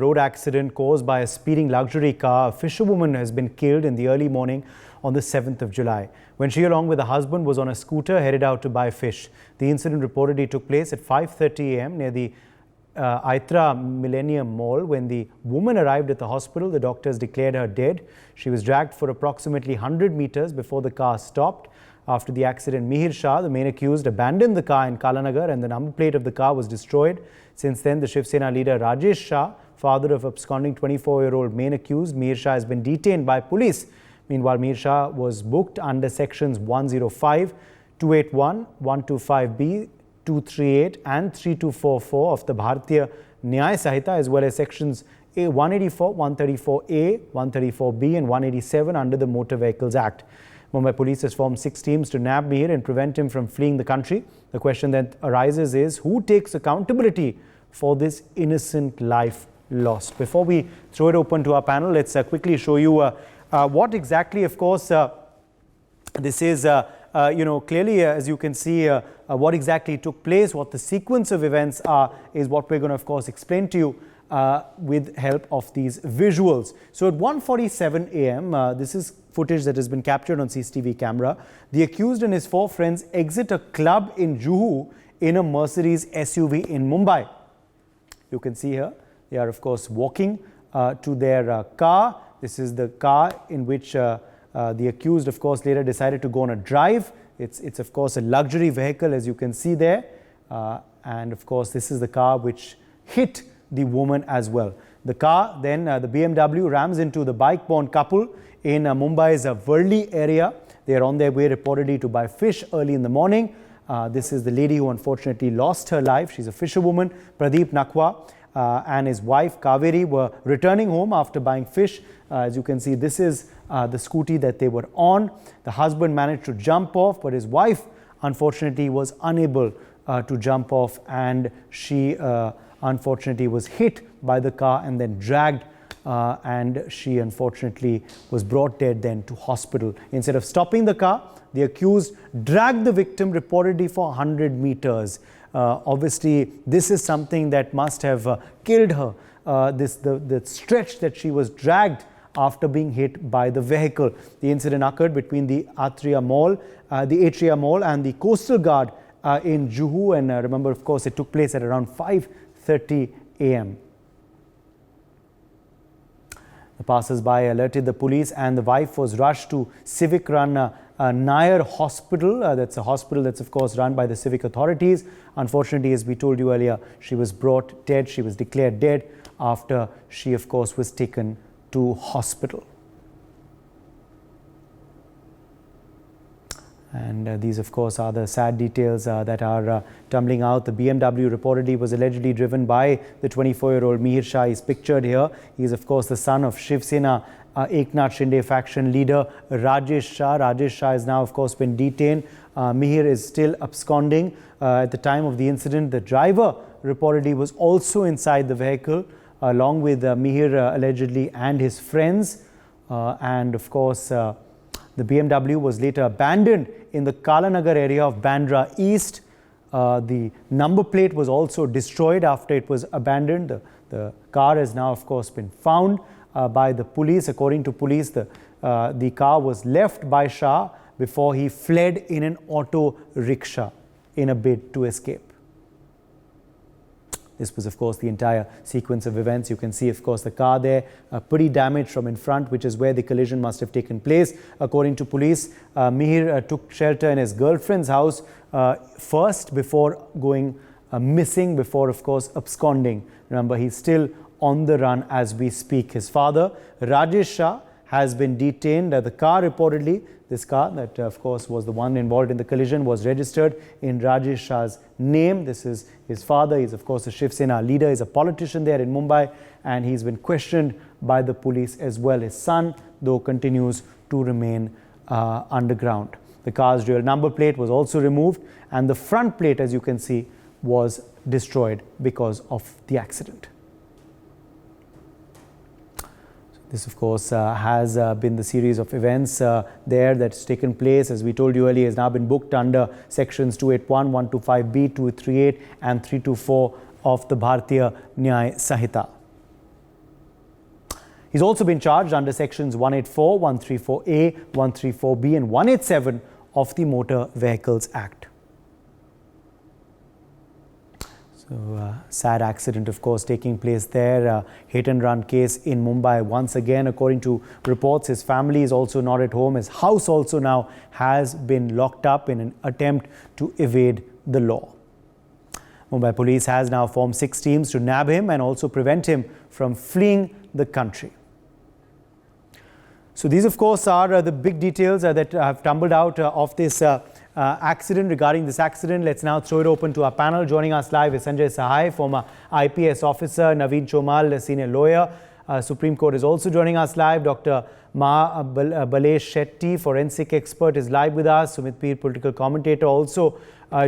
road accident caused by a speeding luxury car. A fisherwoman has been killed in the early morning on the 7th of July when she, along with her husband, was on a scooter headed out to buy fish. The incident reportedly took place at 5:30 a.m. near the Aitra Millennium Mall. When the woman arrived at the hospital, the doctors declared her dead. She was dragged for approximately 100 meters before the car stopped. After the accident, Mihir Shah, the main accused, abandoned the car in Kalanagar and the number plate of the car was destroyed. Since then, the Shiv Sena leader Rajesh Shah, father of absconding 24-year-old main accused, Mihir Shah, has been detained by police. Meanwhile, Mihir Shah was booked under sections 105, 281, 125B, 238 and 3244 of the Bharatiya Nyaya Sahita, as well as sections 184, 134A, 134B and 187 under the Motor Vehicles Act. Mumbai Police has formed 6 teams to nab Mihir and prevent him from fleeing the country. The question that arises is, who takes accountability for this innocent life lost? Before we throw it open to our panel, let's quickly show you what exactly, of course, this is, clearly, as you can see, what exactly took place, what the sequence of events are, is what we're going to, of course, explain to you with help of these visuals. So at 1:47 a.m., this is footage that has been captured on CCTV camera. The accused and his 4 friends exit a club in Juhu in a Mercedes SUV in Mumbai. You can see here, they are, of course, walking to their car. This is the car in which the accused, of course, later decided to go on a drive. It's of course, a luxury vehicle, as you can see there. And, of course, this is the car which hit the woman as well. The car, then the BMW rams into the bike-borne couple in Mumbai's Worli area. They are on their way reportedly to buy fish early in the morning. This is the lady who unfortunately lost her life. She's a fisherwoman. Pradeep Nakwa and his wife Kaveri were returning home after buying fish. As you can see, this is the scooty that they were on. The husband managed to jump off, but his wife unfortunately was unable to jump off, and she unfortunately was hit by the car and then dragged, and she unfortunately was brought dead then to hospital. Instead of stopping the car, the accused dragged the victim reportedly for 100 meters. Obviously, this is something that must have killed her. The stretch that she was dragged after being hit by the vehicle. The incident occurred between the Atria Mall, and the Coastal Guard in Juhu, and remember, of course, it took place at around 5:30 a.m. The passers-by alerted the police, and the wife was rushed to Civic Run Nair Hospital. That's a hospital that's, of course, run by the civic authorities. Unfortunately, as we told you earlier, she was brought dead. She was declared dead after she, of course, was taken to hospital. And these, of course, are the sad details that are tumbling out. The BMW reportedly was allegedly driven by the 24-year-old Mihir Shah. He's pictured here. He is, of course, the son of Shiv Sena Eknath Shinde faction leader Rajesh Shah. Rajesh Shah has now, of course, been detained. Mihir is still absconding. At the time of the incident, the driver reportedly was also inside the vehicle, along with Mihir allegedly and his friends. And, of course, the BMW was later abandoned in the Kalanagar area of Bandra East. The number plate was also destroyed after it was abandoned. The car has now, of course, been found by the police. According to police, the car was left by Shah before he fled in an auto rickshaw in a bid to escape. This was, of course, the entire sequence of events. You can see, of course, the car there, pretty damaged from in front, which is where the collision must have taken place. According to police, Mihir took shelter in his girlfriend's house first before going missing, before, of course, absconding. Remember, he's still on the run as we speak. His father, Rajesh Shah, has been detained. The car reportedly, this car that, of course, was the one involved in the collision, was registered in Rajesh Shah's name. This is his father. He's, of course, a Shiv Sena leader. He's a politician there in Mumbai, and he's been questioned by the police as well. His son, though, continues to remain underground. The car's real number plate was also removed, and the front plate, as you can see, was destroyed because of the accident. This, of course, has been the series of events there that's taken place. As we told you earlier, has now been booked under sections 281, 125B, 238 and 324 of the Bharatiya Nyaya Sahita. He's also been charged under sections 184, 134A, 134B and 187 of the Motor Vehicles Act. So, sad accident, of course, taking place there. Hit and run case in Mumbai. Once again, according to reports, his family is also not at home. His house also now has been locked up in an attempt to evade the law. Mumbai police has now formed 6 teams to nab him and also prevent him from fleeing the country. So these, of course, are the big details that have tumbled out of this accident. Regarding this accident, let's now throw it open to our panel. Joining us live is Sanjay Sahai, former IPS officer, Naveen Chomal, senior lawyer. Supreme Court is also joining us live. Dr. Balesh Shetty, forensic expert, is live with us. Sumit Peer, political commentator, also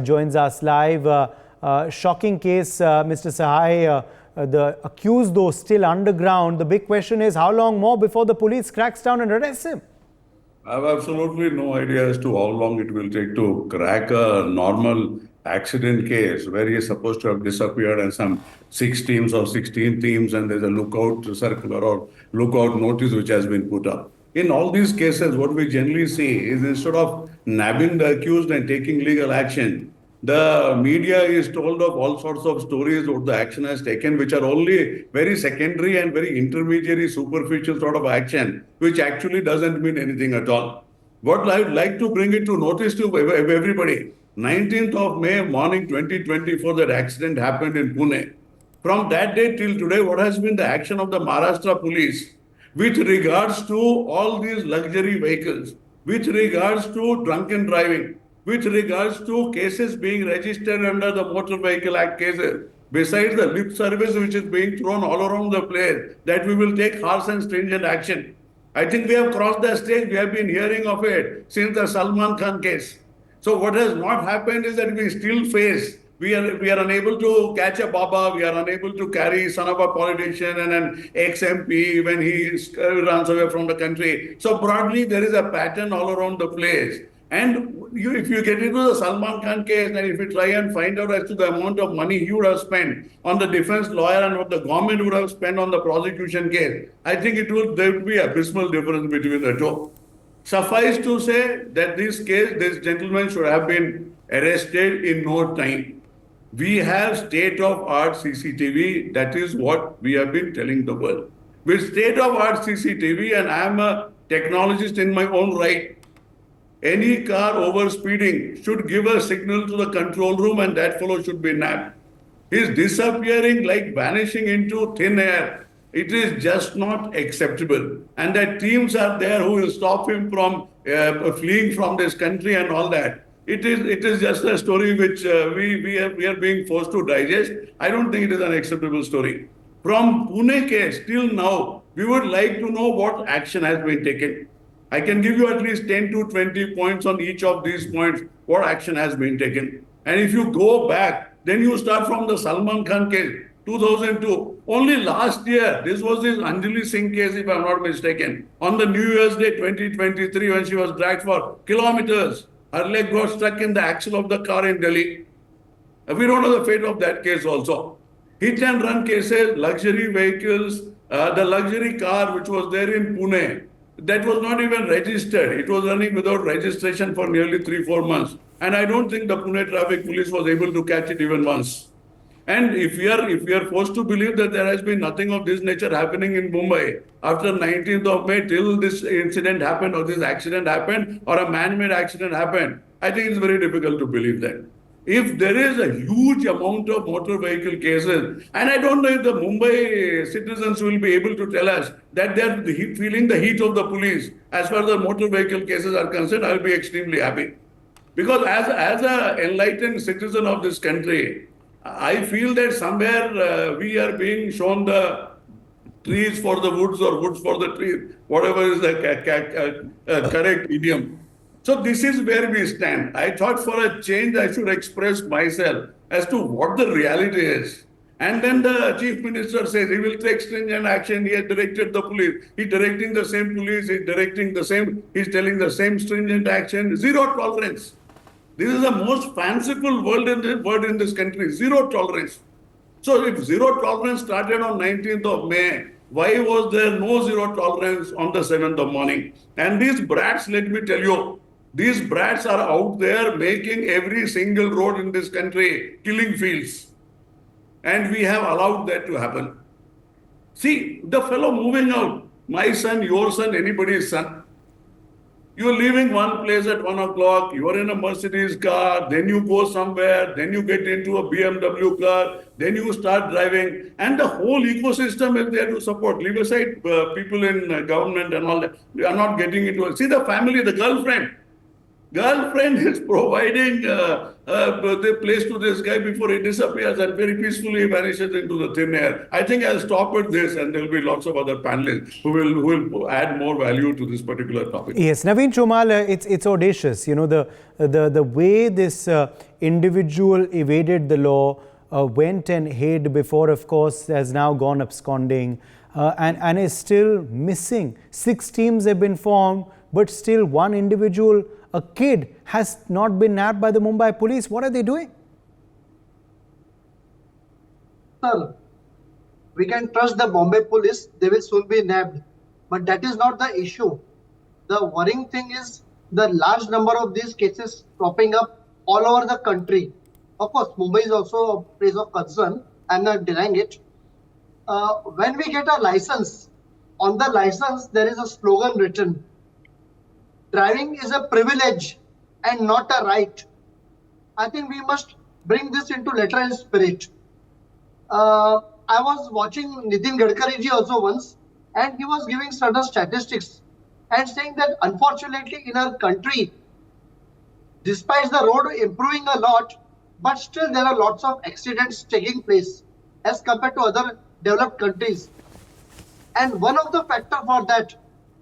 joins us live. Shocking case, Mr. Sahai. The accused, though, still underground. The big question is, how long more before the police cracks down and arrests him? I have absolutely no idea as to how long it will take to crack a normal accident case where he is supposed to have disappeared and some 6 teams or 16 teams and there's a lookout circular or lookout notice which has been put up. In all these cases, what we generally see is instead of nabbing the accused and taking legal action, the media is told of all sorts of stories what the action has taken, which are only very secondary and very intermediary, superficial sort of action, which actually doesn't mean anything at all. What I would like to bring it to notice to everybody, 19th of May morning 2024, that accident happened in Pune. From that day till today, what has been the action of the Maharashtra police with regards to all these luxury vehicles, with regards to drunken driving, with regards to cases being registered under the Motor Vehicle Act cases, besides the lip service which is being thrown all around the place, that we will take harsh and stringent action. I think we have crossed the stage. We have been hearing of it since the Salman Khan case. So what has not happened is that we still face, we are unable to catch a Baba, we are unable to carry son of a politician and an ex-MP when he runs away from the country. So broadly, there is a pattern all around the place. And if you get into the Salman Khan case and if you try and find out as to the amount of money he would have spent on the defense lawyer and what the government would have spent on the prosecution case, I think there would be abysmal difference between the two. Suffice to say that this gentleman should have been arrested in no time. We have state-of-art CCTV. That is what we have been telling the world. With state-of-art CCTV, and I am a technologist in my own right, any car over speeding should give a signal to the control room and that fellow should be nabbed. He's disappearing like vanishing into thin air. It is just not acceptable. And that teams are there who will stop him from fleeing from this country and all that. It is just a story which we are being forced to digest. I don't think it is an acceptable story. From Pune case till now, we would like to know what action has been taken. I can give you at least 10 to 20 points on each of these points, what action has been taken. And if you go back, then you start from the Salman Khan case, 2002. Only last year, this was this Anjali Singh case, if I'm not mistaken. On the New Year's Day 2023, when she was dragged for kilometers, her leg got stuck in the axle of the car in Delhi. We don't know the fate of that case also. Hit and run cases, luxury vehicles, the luxury car which was there in Pune, that was not even registered. It was running without registration for nearly 3-4 months. And I don't think the Pune traffic police was able to catch it even once. And if we are forced to believe that there has been nothing of this nature happening in Mumbai after 19th of May till this incident happened or this accident happened or a man-made accident happened, I think it's very difficult to believe that. If there is a huge amount of motor vehicle cases, and I don't know if the Mumbai citizens will be able to tell us that they are feeling the heat of the police as far as the motor vehicle cases are concerned, I'll be extremely happy. Because as an enlightened citizen of this country, I feel that somewhere we are being shown the trees for the woods or woods for the trees, whatever is the correct idiom. So this is where we stand. I thought for a change I should express myself as to what the reality is. And then the chief minister says he will take stringent action. He has directed the police. He's directing the same police. He's telling the same stringent action. Zero tolerance. This is the most fanciful word in this country. Zero tolerance. So if zero tolerance started on 19th of May, Why was there no zero tolerance on the 7th of morning? And these brats, let me tell you, these brats are out there making every single road in this country killing fields. And we have allowed that to happen. See, the fellow moving out, my son, your son, anybody's son. You're leaving one place at 1 o'clock, you're in a Mercedes car, then you go somewhere, then you get into a BMW car, then you start driving, and the whole ecosystem is there to support. Leave aside people in government and all that. They are not getting into it. See the family, the girlfriend. Girlfriend is providing the place to this guy before he disappears and very peacefully vanishes into the thin air. I think I'll stop at this, and there will be lots of other panelists who will add more value to this particular topic. Yes, Naveen Chomal, it's audacious. You know, the way this individual evaded the law, went and hid before, of course, has now gone absconding, and is still missing. 6 teams have been formed, but still one individual, a kid, has not been nabbed by the Mumbai police. What are they doing? Sir, we can trust the Bombay police, they will soon be nabbed. But that is not the issue. The worrying thing is the large number of these cases cropping up all over the country. Of course, Mumbai is also a place of concern. I'm not denying it. When we get a license, on the license there is a slogan written: driving is a privilege and not a right. I think we must bring this into letter and spirit. I was watching Nitin Gadkari ji also once, and he was giving certain statistics and saying that unfortunately in our country, despite the road improving a lot, but still there are lots of accidents taking place as compared to other developed countries. And one of the factors for that,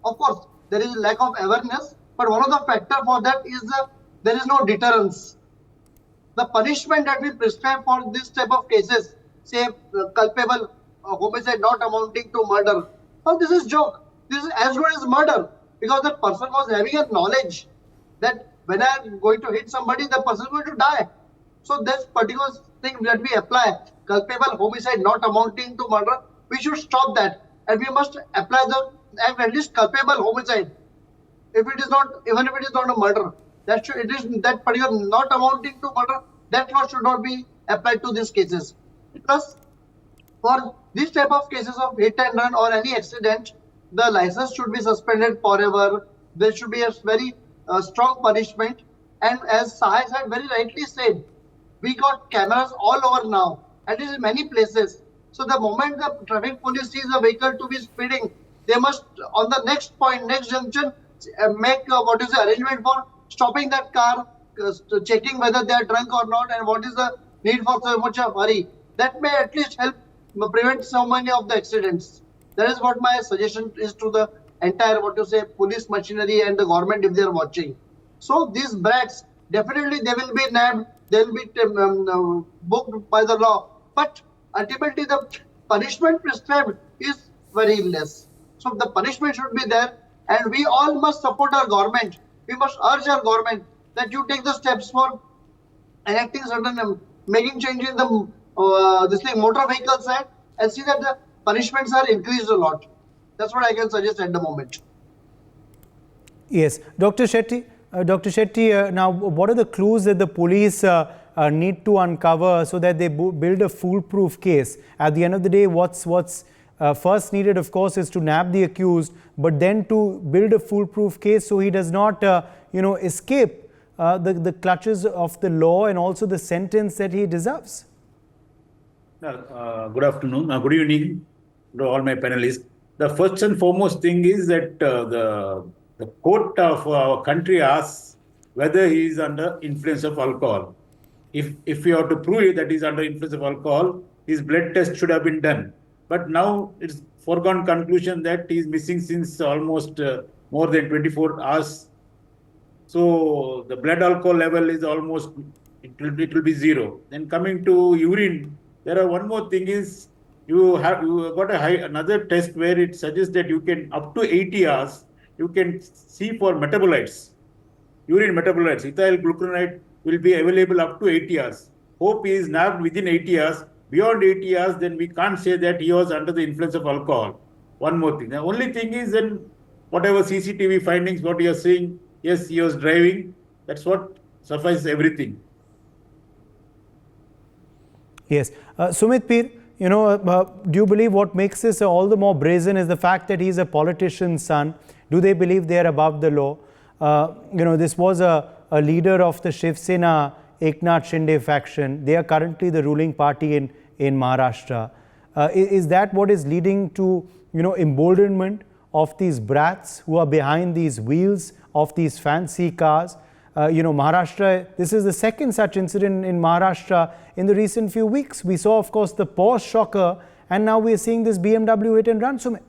of course, there is a lack of awareness, but one of the factors for that is there is no deterrence. The punishment that we prescribe for this type of cases, say culpable homicide not amounting to murder, oh, this is joke. This is as good as murder, because the person was having a knowledge that when I am going to hit somebody, the person is going to die. So this particular thing that we apply, culpable homicide not amounting to murder, we should stop that, and we must apply the at least culpable homicide. If it is not, even if it is not a murder, that should, it is that particular not amounting to murder, that law should not be applied to these cases. Because for this type of cases of hit and run or any accident, the license should be suspended forever. There should be a very strong punishment. And as Sahai had very rightly said, we got cameras all over now, at least in many places. So the moment the traffic police sees a vehicle to be speeding, they must, on the next point, next junction, make what is the arrangement for stopping that car, checking whether they are drunk or not, and what is the need for so much of hurry. That may at least help prevent so many of the accidents. That is what my suggestion is to the entire, what to say, police machinery and the government if they are watching. So these brats, definitely they will be nabbed, they will be booked by the law. But ultimately the punishment prescribed is very less. So the punishment should be there, and we all must support our government. We must urge our government that you take the steps for enacting certain, making changes in the motor vehicle side, and see that the punishments are increased a lot. That's what I can suggest at the moment. Yes, Dr. Shetty. Now, what are the clues that the police need to uncover so that they build a foolproof case? At the end of the day, what's first needed, of course, is to nab the accused, but then to build a foolproof case so he does not, escape the clutches of the law and also the sentence that he deserves. Good afternoon, good evening to all my panelists. The first and foremost thing is that the court of our country asks whether he is under influence of alcohol. If we have to prove that he is under influence of alcohol, his blood test should have been done. But now it's foregone conclusion that he is missing since almost more than 24 hours. So the blood alcohol level is almost, it will be zero. Then coming to urine, there are one more thing is you got another test where it suggests that you can up to 80 hours you can see for metabolites, urine metabolites. Ethyl glucuronide will be available up to 80 hours. Hope he is nabbed within 80 hours. Beyond 80 hours, then we can't say that he was under the influence of alcohol. one more thing. The only thing is, in whatever CCTV findings, what you are saying, yes, he was driving. That's what suffices everything. Yes. Sumit Peer, do you believe what makes this all the more brazen is the fact that he's a politician's son? Do they believe they are above the law? This was a leader of the Shiv Sena Eknath Shinde faction. They are currently the ruling party in Maharashtra. Is that what is leading to, emboldenment of these brats who are behind these wheels of these fancy cars? Maharashtra, this is the second such incident in Maharashtra in the recent few weeks. We saw, of course, the Porsche shocker, and now we are seeing this BMW hit and run, Sumit.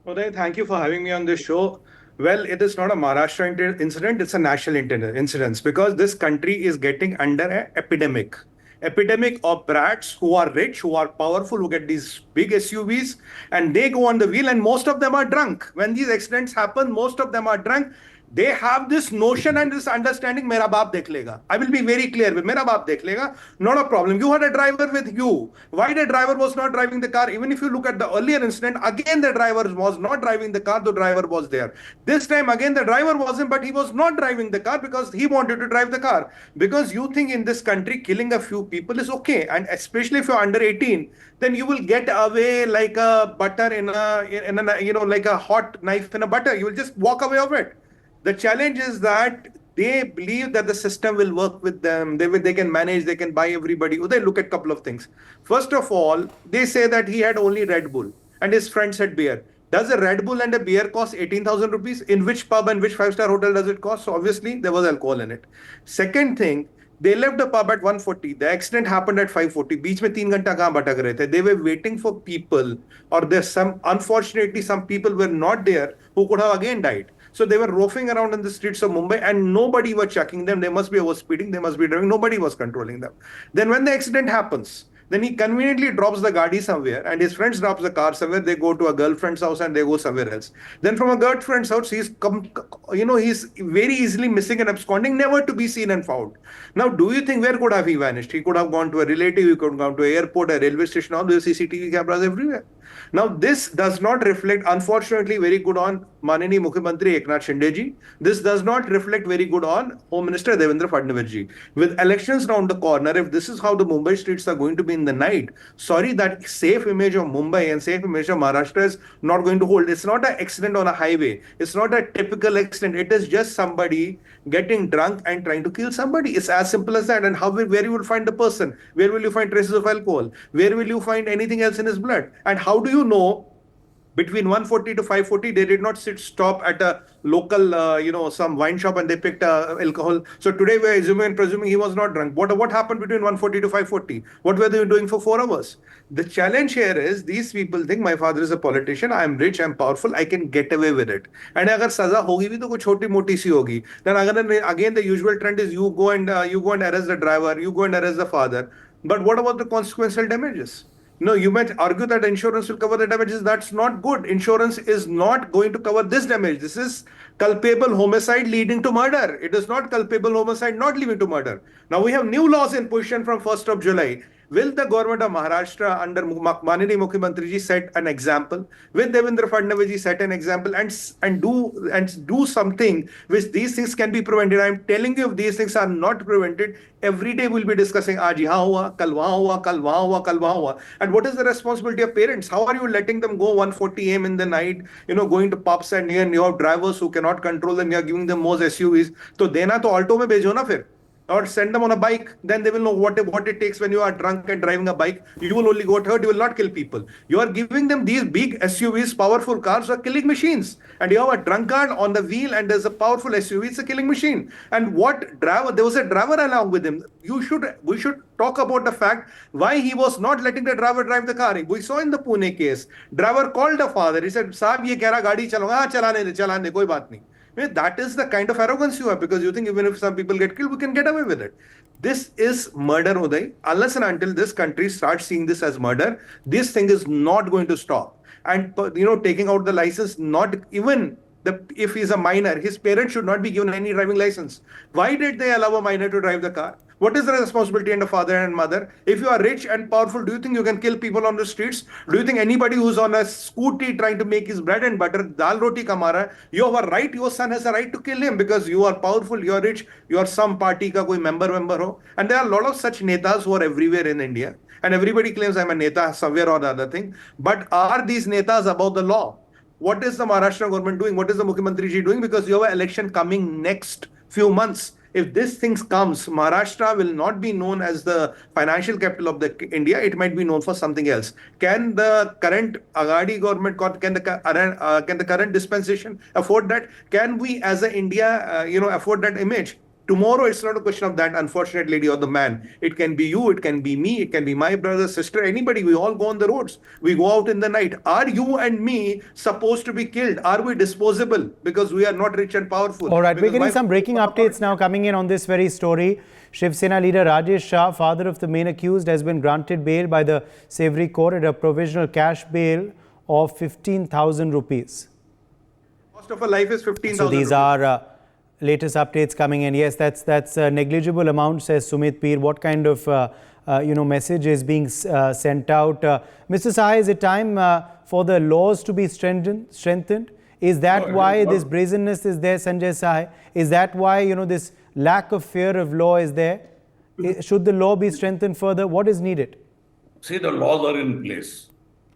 Uday, thank you for having me on this show. Well, it is not a Maharashtra incident, it's a national incident because this country is getting under an epidemic of brats who are rich, who are powerful, who get these big SUVs, and they go on the wheel, and most of them are drunk. When these accidents happen, most of them are drunk. They have this notion and this understanding, mera baap dekh lega. I will be very clear with mera baap dekh lega, not a problem. You had a driver with you. Why the driver was not driving the car? Even if you look at the earlier incident, again the driver was not driving the car, the driver was there. This time again the driver wasn't, but he was not driving the car because he wanted to drive the car. Because you think in this country killing a few people is okay, and especially if you're under 18, then you will get away like a butter in a like a hot knife in a butter. You will just walk away of it. The challenge is that they believe that the system will work with them. They can manage, they can buy everybody. They look at a couple of things. First of all, they say that he had only Red Bull and his friends had beer. Does a Red Bull and a beer cost 18,000 rupees? In which pub and which five-star hotel does it cost? So obviously there was alcohol in it. Second thing, they left the pub at 1:40. The accident happened at 5:40. बीच में 3 घंटा कहाँ भटक रहे थे? They were waiting for people, or unfortunately some people were not there who could have again died. So they were roving around in the streets of Mumbai and nobody was checking them. They must be overspeeding. They must be driving. Nobody was controlling them. Then when the accident happens, then he conveniently drops the gadi somewhere and his friends drops the car somewhere. They go to a girlfriend's house and they go somewhere else. Then from a girlfriend's house, he's very easily missing and absconding, never to be seen and found. Now, do you think where could have he vanished? He could have gone to a relative, he could have gone to an airport, a railway station, all those CCTV cameras everywhere. Now, this does not reflect, unfortunately, very good on Manini Mukhyamantri Eknath Shinde ji. This does not reflect very good on Home Minister Devendra Fadnavis ji. With elections round the corner, if this is how the Mumbai streets are going to be in the night, sorry, that safe image of Mumbai and safe image of Maharashtra is not going to hold. It's not an accident on a highway. It's not a typical accident. It is just somebody getting drunk and trying to kill somebody. It's as simple as that. And where you will find the person? Where will you find traces of alcohol? Where will you find anything else in his blood? And how do you know between 1:40 to 5:40 they did not stop at a local some wine shop and they picked alcohol? So today we are assuming and presuming he was not drunk. What happened between 1:40 to 5:40? What were they doing for 4 hours? The challenge here is these people think my father is a politician, I am rich, I am powerful, I can get away with it. And agar saza hogi bhi to kuch choti moti si hogi. Then again the usual trend is you go and arrest the driver, you go and arrest the father. But what about the consequential damages? No, you might argue that insurance will cover the damages. That's not good. Insurance is not going to cover this damage. This is culpable homicide leading to murder. It is not culpable homicide not leading to murder. Now we have new laws in position from 1st of July. Will the government of Maharashtra under Manini Mukhyamantri ji set an example? Will Devendra Fadnavis ji set an example and do something which these things can be prevented? I am telling you, if these things are not prevented, every day we'll be discussing aaj yahan hua, kal wahan hua, kal wahan hua, kal wahan hua. And what is the responsibility of parents? How are you letting them go 1:40 a.m. in the night, going to pubs and you have drivers who cannot control them, you are giving them more SUVs. So dena to alto mein bhejo na fir. Or send them on a bike, then they will know what it takes when you are drunk and driving a bike. You will only get hurt, you will not kill people. You are giving them these big SUVs, powerful cars are killing machines. And you have a drunkard on the wheel and there's a powerful SUV, it's a killing machine. And there was a driver along with him. We should talk about the fact why he was not letting the driver drive the car. We saw in the Pune case, driver called the father, he said, "Saab, ye keh raha gaadi chalunga, chalane de, koi baat nahi." That is the kind of arrogance you have, because you think even if some people get killed, we can get away with it. This is murder, Uday. Unless and until this country starts seeing this as murder, this thing is not going to stop. And taking out the license, not even if he's a minor, his parents should not be given any driving license. Why did they allow a minor to drive the car? What is the responsibility and a father and mother? If you are rich and powerful, do you think you can kill people on the streets? Do you think anybody who's on a scooty trying to make his bread and butter, dal roti kama raha hai, you have a right, your son has a right to kill him because you are powerful, you are rich, you are some party ka koi member ho. And there are a lot of such netas who are everywhere in India. And everybody claims I'm a neta somewhere or the other thing. But are these netas above the law? What is the Maharashtra government doing? What is the Mukhyamantri ji doing? Because you have an election coming next few months. If this thing comes, Maharashtra will not be known as the financial capital of the India. It might be known for something else. Can the current Aghadi government, can the current dispensation afford that? Can we, as a India, afford that image? Tomorrow, it's not a question of that unfortunate lady or the man. It can be you, it can be me, it can be my brother, sister, anybody. We all go on the roads. We go out in the night. Are you and me supposed to be killed? Are we disposable because we are not rich and powerful? All right, Because we're getting some breaking updates now coming in on this very story. Shiv Sena leader Rajesh Shah, father of the main accused, has been granted bail by the Savory Court at a provisional cash bail of 15,000 rupees. Cost of a life is 15,000. So these are latest updates coming in. Yes, that's a negligible amount, says Sumit Peer. What kind of message is being sent out? Mr. Saha, is it time for the laws to be strengthened? Is that why this brazenness is there, Sanjay Saha? Is that why this lack of fear of law is there? Should the law be strengthened further? What is needed? See, the laws are in place.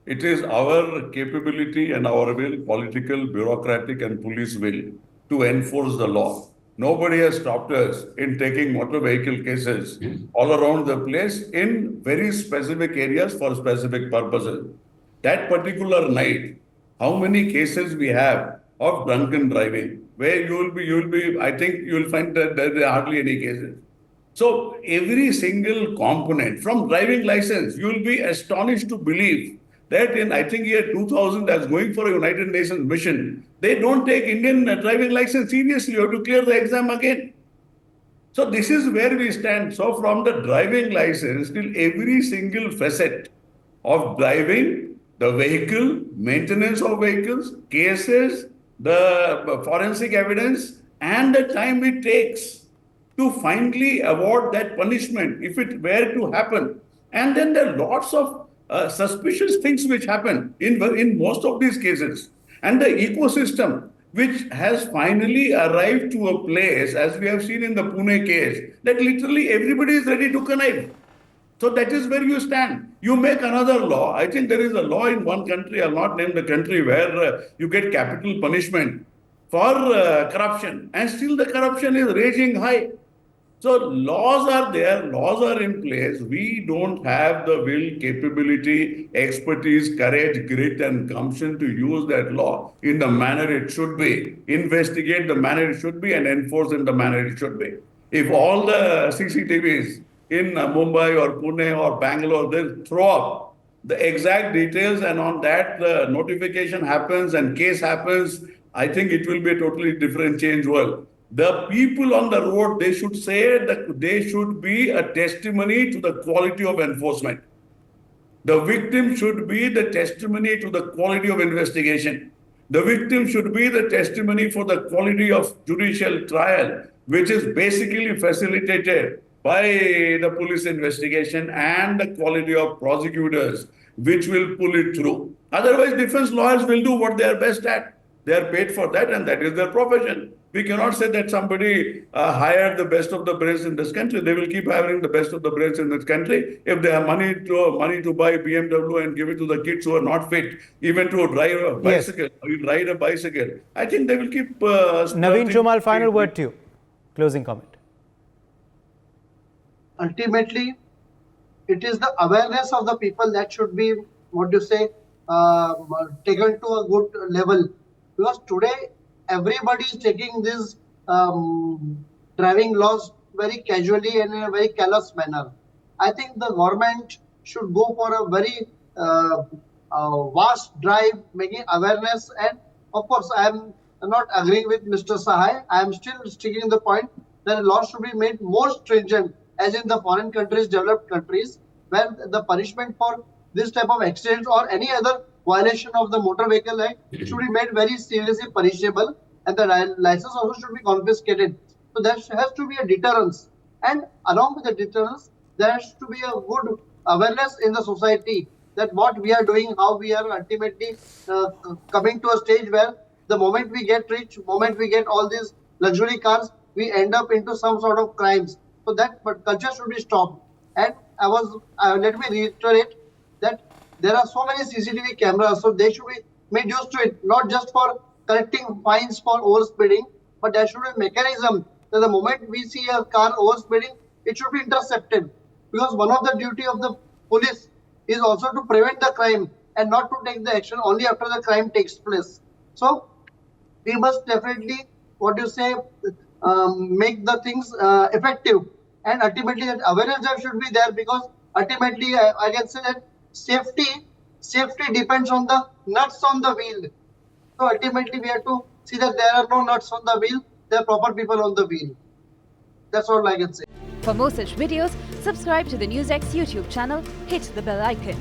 It is our capability and our will, political, bureaucratic and police will, to enforce the law. Nobody has stopped us in taking motor vehicle cases all around the place in very specific areas for specific purposes. That particular night, how many cases we have of drunken driving, where you will be, I think you will find that there are hardly any cases. So every single component from driving license, you will be astonished to believe that in, I think, year 2000, as going for a United Nations mission, they don't take Indian driving license seriously. You have to clear the exam again. So this is where we stand. So from the driving license till every single facet of driving, the vehicle, maintenance of vehicles, cases, the forensic evidence, and the time it takes to finally award that punishment, if it were to happen. And then there are lots of suspicious things which happen in most of these cases. And the ecosystem, which has finally arrived to a place, as we have seen in the Pune case, that literally everybody is ready to connive. So that is where you stand. You make another law. I think there is a law in one country, I'll not name the country, where you get capital punishment for corruption. And still the corruption is raging high. So laws are there, laws are in place. We don't have the will, capability, expertise, courage, grit and gumption to use that law in the manner it should be, investigate the manner it should be and enforce in the manner it should be. If all the CCTVs in Mumbai or Pune or Bangalore, they throw up the exact details and on that the notification happens and case happens, I think it will be a totally different change world. The people on the road, they should say that they should be a testimony to the quality of enforcement. The victim should be the testimony to the quality of investigation. The victim should be the testimony for the quality of judicial trial, which is basically facilitated by the police investigation and the quality of prosecutors, which will pull it through. Otherwise, defense lawyers will do what they are best at. They are paid for that and that is their profession. We cannot say that somebody hired the best of the brains in this country. They will keep hiring the best of the brains in this country. If they have money to buy BMW and give it to the kids who are not fit, even to drive a bicycle, ride a bicycle, I think they will keep... Naveen Chumal, final word to you. Closing comment. Ultimately, it is the awareness of the people that should be, taken to a good level. Because today, everybody is taking these driving laws very casually and in a very callous manner. I think the government should go for a very vast drive, making awareness. And of course, I am not agreeing with Mr. Sahai. I am still sticking to the point that laws should be made more stringent, as in the foreign countries, developed countries, where the punishment for this type of accidents or any other violation of the Motor Vehicle Act should be made very seriously punishable, and the license also should be confiscated. So there has to be a deterrence. And along with the deterrence, there has to be a good awareness in the society that what we are doing, how we are ultimately coming to a stage where the moment we get rich, moment we get all these luxury cars, we end up into some sort of crimes. So that but culture should be stopped. And let me reiterate that there are so many CCTV cameras, so they should be made used to it, not just for collecting fines for overspeeding, but there should be a mechanism that the moment we see a car overspeeding, it should be intercepted. Because one of the duty of the police is also to prevent the crime and not to take the action only after the crime takes place. So we must definitely, make the things effective, and ultimately that awareness should be there, because ultimately I can say that safety depends on the nuts on the wheel. So ultimately we have to see that there are no nuts on the wheel, there are proper people on the wheel. That's all I can say. For more such videos, subscribe to the NewsX YouTube channel, hit the bell icon.